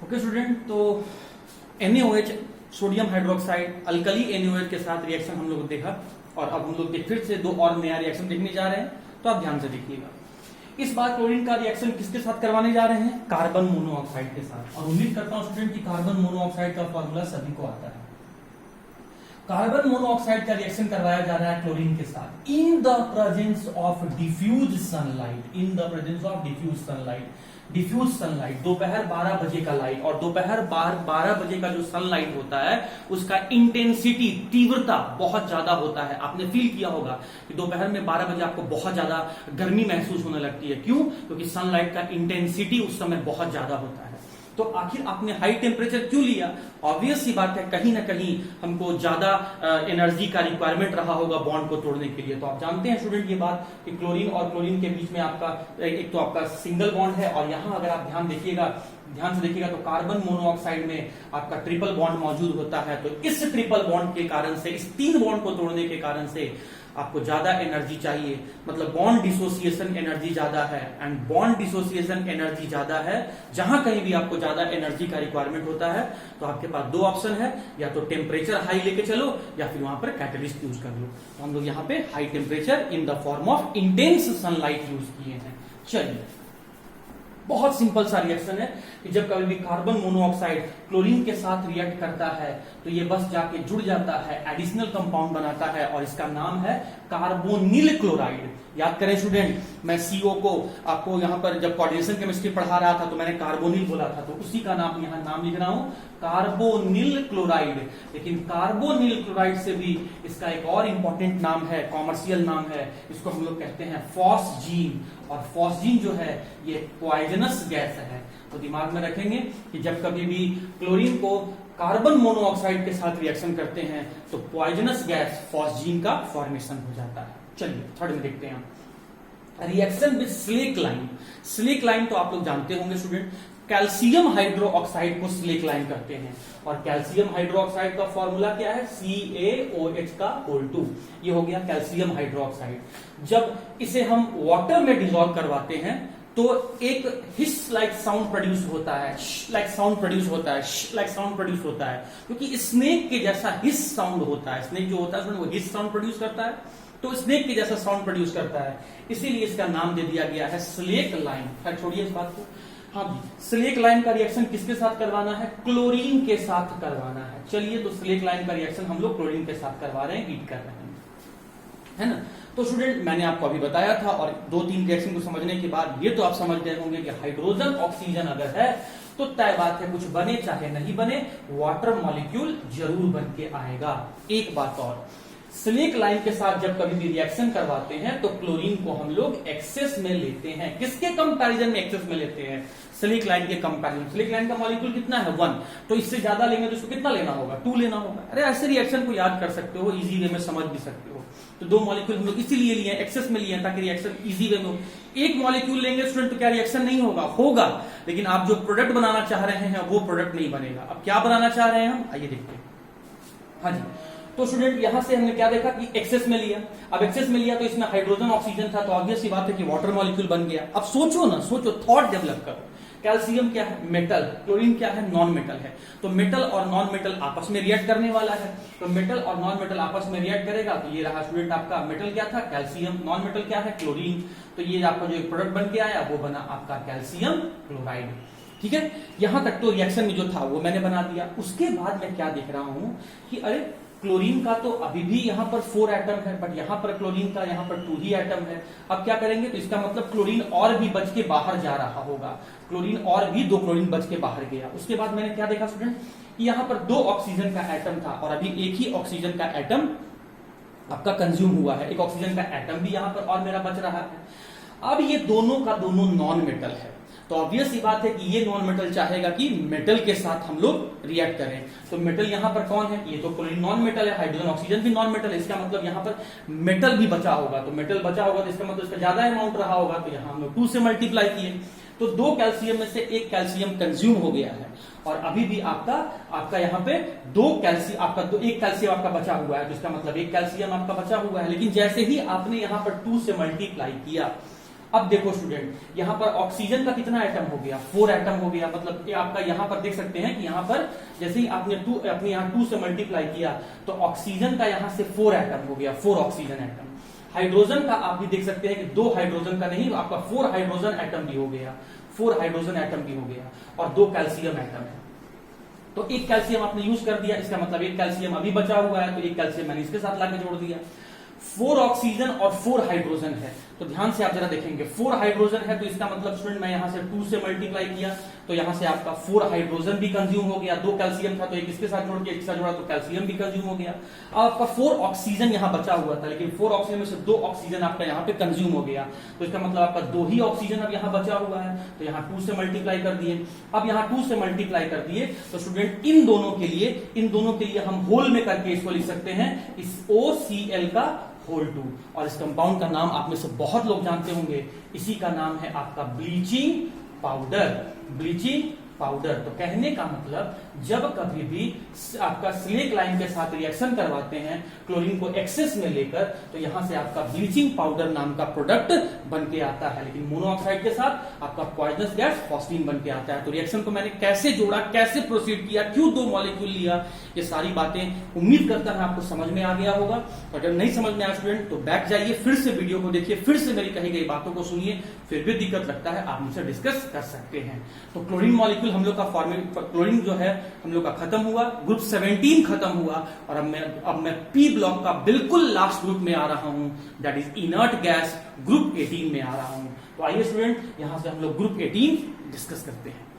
Okay student, तो NaOH sodium hydroxide alkali NaOH के साथ रिएक्शन हम लोग देखा और अब हम लोग फिर से दो और नया रिएक्शन देखने जा रहे हैं, तो आप ध्यान से देखिएगा। इस बार क्लोरीन का रिएक्शन किसके साथ करवाने जा रहे हैं? कार्बन मोनोऑक्साइड के साथ। और उम्मीद करता हूं स्टूडेंट कि कार्बन मोनोऑक्साइड का फॉर्मूला सभी को आता है। कार्बन मोनोऑक्साइड का रिएक्शन करवाया जा रहा है क्लोरीन के साथ in the presence of diffuse sunlight. In the presence of diffuse sunlight. Diffuse sunlight, दोपहर 12 बजे का लाइट, और दोपहर 12 बजे का जो सनलाइट होता है उसका इंटेंसिटी, तीव्रता बहुत ज्यादा होता है। आपने फील किया होगा कि दोपहर में 12 बजे आपको बहुत ज्यादा गर्मी महसूस होने लगती है। क्यों? क्योंकि सनलाइट का इंटेंसिटी उस समय बहुत ज्यादा होता है। तो आखिर आपने हाई टेम्परेचर क्यों लिया? ऑब्वियस सी बात है, कहीं ना कहीं हमको ज्यादा एनर्जी का रिक्वायरमेंट रहा होगा बॉन्ड को तोड़ने के लिए। तो आप जानते हैं स्टूडेंट ये बात कि क्लोरीन और क्लोरीन के बीच में आपका एक तो आपका सिंगल बॉन्ड है, और यहां अगर आप ध्यान से देखिएगा तो कार्बन मोनोऑक्साइड में आपका ट्रिपल बॉन्ड मौजूद होता है। तो इस ट्रिपल बॉन्ड के कारण से, इस तीन बॉन्ड को तोड़ने के कारण से आपको ज्यादा एनर्जी चाहिए, मतलब बॉन्ड डिसोसिएशन एनर्जी ज्यादा है। एंड बॉन्ड डिसोसिएशन एनर्जी ज्यादा है, जहां कहीं भी आपको ज्यादा एनर्जी का रिक्वायरमेंट होता है तो आपके पास दो ऑप्शन है, या तो टेम्परेचर हाई लेके चलो या फिर वहां पर कैटलिस्ट यूज कर लो। तो हम लोग यहाँ पे high temperature in the form of intense sunlight use किए हैं। चलिए, बहुत सिंपल सा रिएक्शन है कि जब कभी भी कार्बन मोनोऑक्साइड क्लोरीन के साथ रिएक्ट करता है तो ये बस जाके जुड़ जाता है, एडिशनल कंपाउंड बनाता है, और इसका नाम है कार्बोनिल क्लोराइड। याद करें स्टूडेंट, मैं CO को आपको यहां पर जब कोऑर्डिनेशन केमिस्ट्री पढ़ा रहा था तो मैंने कार्बोनिल बोला था, तो उसी का नाम यहां नाम लिख रहा हूं, कार्बोनिल क्लोराइड। लेकिन कार्बोनिल क्लोराइड से भी इसका एक और इंपॉर्टेंट नाम है, कॉमर्शियल नाम है, इसको हम लोग कहते हैं फॉस्जीन। और फॉस्जीन जो है ये पॉइजनस गैस है। तो दिमाग में रखेंगे कि जब कभी भी क्लोरीन को कार्बन मोनोऑक्साइड के साथ रिएक्शन करते हैं तो पॉइजनस गैस फॉस्जीन का फॉर्मेशन हो जाता है। चलिए थर्ड में देखते हैं हम reaction with slack lime. Slack lime तो आप लोग जानते होंगे स्टूडेंट, कैल्शियम हाइड्रोक्साइड को स्लेक लाइम करते हैं। और कैल्शियम हाइड्रोक्साइड का फॉर्मूला क्या है? CaOH का होल 2। ये हो गया कैल्शियम हाइड्रोक्साइड। जब इसे हम वाटर में डिसॉल्व करवाते हैं तो एक हिस लाइक साउंड प्रोड्यूस होता है, लाइक साउंड प्रोड्यूस होता है, लाइक साउंड प्रोड्यूस होता है, क्योंकि स्नेक के जैसा हिस साउंड होता है। स्नेक जो होता है वो हिस साउंड प्रोड्यूस करता है, तो स्नेक के जैसा साउंड प्रोड्यूस करता है, इसीलिए इसका नाम दे दिया गया है स्लेक लाइम। खैर छोड़िए इस बात को। हाँ जी, स्लेक लाइम का रिएक्शन किसके साथ करवाना है? क्लोरीन के साथ करवाना है। चलिए, तो स्लेक लाइम का रिएक्शन हम लोग क्लोरीन के साथ करवा रहे हैं, हीट कर रहे हैं, है ना। तो स्टूडेंट मैंने आपको अभी बताया था, और 2-3 रिएक्शन को समझने के बाद ये तो आप समझ गए होंगे कि हाइड्रोजन ऑक्सीजन अगर है तो तय बात है, कुछ बने चाहे नहीं बने, वाटर मॉलिक्यूल जरूर बन के आएगा। एक बात और, स्लेक लाइम के साथ जब कभी भी रिएक्शन करवाते हैं तो क्लोरीन को हम लोग एक्सेस में लेते हैं। किसके कंपैरिजन में एक्सेस में लेते हैं? स्लेक लाइम के कंपैरिजन। स्लेक लाइम का मॉलिक्यूल कितना है? 1। तो इससे ज्यादा लेंगे तो इसको कितना लेना होगा? 2 लेना होगा। अरे ऐसे रिएक्शन को याद कर सकते हो, इजी वे में समझ भी सकते हो। तो 2 मॉलिक्यूल हम लोग इसीलिए लिए, एक्सेस में लिए ताकि रिएक्शन इजी वे में हो। एक मॉलिक्यूल लेंगे स्टूडेंट तो क्या रिएक्शन नहीं होगा? होगा, लेकिन आप जो प्रोडक्ट बनाना चाह रहे हैं वो प्रोडक्ट नहीं बनेगा। अब क्या बनाना चाह रहे हैं हम, आइए देखते हैं। हाँ जी, तो स्टूडेंट यहां से हमने क्या देखा कि एक्सेस में लिया। अब एक्सेस में लिया तो इसमें हाइड्रोजन ऑक्सीजन था, तो ऑब्वियस सी बात है कि वाटर मॉलिक्यूल बन गया। अब सोचो ना, सोचो, थॉट डेवलप करो। कैल्शियम क्या है? मेटल। क्लोरीन क्या है? नॉन मेटल है। तो मेटल और नॉन मेटल आपस में रिएक्ट करने वाला है। तो मेटल और नॉन मेटल आपस में रिएक्ट करेगा, तो ये रहा स्टूडेंट आपका मेटल क्या था? कैल्शियम। नॉन मेटल क्या है? क्लोरीन। तो ये आपका जो प्रोडक्ट बन के आया वो बना आपका कैल्शियम क्लोराइड। ठीक है, यहां तक तो रिएक्शन में जो था वो मैंने बना दिया। उसके बाद मैं क्या देख रहा हूं कि अरे क्लोरीन का तो अभी भी यहां पर 4 एटम है, बट यहां पर क्लोरीन का यहां पर 2 ही एटम है। अब क्या करेंगे? तो इसका मतलब क्लोरीन और भी बच के बाहर जा रहा होगा। क्लोरीन और भी 2 क्लोरीन बच के बाहर गया। उसके बाद मैंने क्या देखा स्टूडेंट कि यहां पर 2 ऑक्सीजन का एटम था, और अभी एक ही ऑक्सीजन का एटम आपका कंज्यूम हुआ है। एक ऑक्सीजन का एटम भी यहां पर और मेरा बच रहा है। अब ये दोनों का दोनों नॉन मेटल है, तो ऑब्वियस सी बात है कि ये नॉन मेटल चाहेगा कि मेटल के साथ हम लोग रिएक्ट करें। तो मेटल यहां पर कौन है? ये तो क्लोरीन नॉन मेटल है, हाइड्रोजन ऑक्सीजन भी नॉन मेटल है। इसका मतलब यहां पर मेटल भी बचा होगा। तो मेटल बचा होगा तो इसका मतलब इसका ज्यादा अमाउंट रहा होगा, तो यहां हम लोग 2 से मल्टीप्लाई किए। तो 2 कैल्शियम में से 1 कैल्शियम कंज्यूम हो गया है, और अभी भी आपका यहाँ पे 2 कैल्शियम, आपका 1 कैल्शियम आपका बचा हुआ है। तो इसका मतलब 1 कैल्शियम आपका बचा हुआ है। लेकिन जैसे ही आपने यहाँ पर 2 से मल्टीप्लाई किया अब देखो स्टूडेंट, यहाँ पर ऑक्सीजन का कितना एटम हो गया, 4 एटम हो गया। मतलब आपका यहाँ पर देख सकते हैं कि यहाँ पर जैसे ही आपने अपने यहाँ 2 से मल्टीप्लाई किया तो ऑक्सीजन का यहाँ से 4 एटम हो गया, 4 ऑक्सीजन एटम। हाइड्रोजन का आप भी देख सकते हैं कि 2 हाइड्रोजन का नहीं, आपका 4 हाइड्रोजन एटम भी हो गया, 4 हाइड्रोजन एटम भी हो गया, और 2 कैल्शियम एटम है। तो एक कैल्शियम आपने यूज कर दिया, इसका मतलब एक कैल्शियम अभी बचा हुआ है, तो एक कैल्शियम मैंने इसके साथ लाके जोड़ दिया। 4 ऑक्सीजन और 4 हाइड्रोजन है, तो ध्यान से आप जरा देखेंगे 4 हाइड्रोजन है, तो इसका मतलब स्टूडेंट मैं यहां से 2 से मल्टीप्लाई किया तो यहां से आपका 4 हाइड्रोजन भी कंज्यूम हो गया, 2 कैल्शियम था तो एक इसके साथ जोड़ के एक साथ जोड़ा तो कैल्शियम भी कंज्यूम हो गया। अब आपका 4 ऑक्सीजन यहां बचा हुआ था, लेकिन 4 ऑक्सीजन में से 2 ऑक्सीजन आपका यहाँ पे कंज्यूम हो गया, तो इसका मतलब आपका 2 ही ऑक्सीजन अब यहाँ बचा हुआ है, तो यहाँ 2 से मल्टीप्लाई कर दिए। अब यहाँ 2 से मल्टीप्लाई कर दिए तो स्टूडेंट इन दोनों के लिए हम होल में करके इसको लिख सकते हैं, इस OCl का होल 2। और इस कंपाउंड का नाम आप में से बहुत लोग जानते होंगे, इसी का नाम है आपका ब्लीचिंग पाउडर, ब्लीचिंग पाउडर। तो कहने का मतलब जब कभी भी आपका सिलिक लाइम के साथ रिएक्शन करवाते हैं क्लोरीन को एक्सेस में लेकर, तो यहां से आपका ब्लीचिंग पाउडर नाम का प्रोडक्ट बन के आता है, लेकिन मोनोऑक्साइड के साथ आपका पॉइजनस गैस फॉस्फीन बन के आता है। तो रिएक्शन को मैंने कैसे जोड़ा, कैसे प्रोसीड किया, क्यों 2 मॉलिक्यूल लिया, ये सारी बातें उम्मीद करता है आपको समझ में आ गया होगा। और अगर नहीं समझ में आया स्टूडेंट तो बैक जाइए, फिर से वीडियो को देखिए, फिर से मेरी कही गई बातों को सुनिए, फिर भी दिक्कत लगता है आप मुझसे डिस्कस कर सकते हैं। तो क्लोरीन मॉलिक्यूल हम लोग का क्लोरीन जो है हम लोग का खत्म हुआ, ग्रुप 17 खत्म हुआ, और अब मैं पी ब्लॉक का बिल्कुल लास्ट ग्रुप में आ रहा हूं, that is inert gas, group 18 में आ रहा हूं। तो आइए स्टूडेंट यहां से हम लोग ग्रुप 18 डिस्कस करते हैं।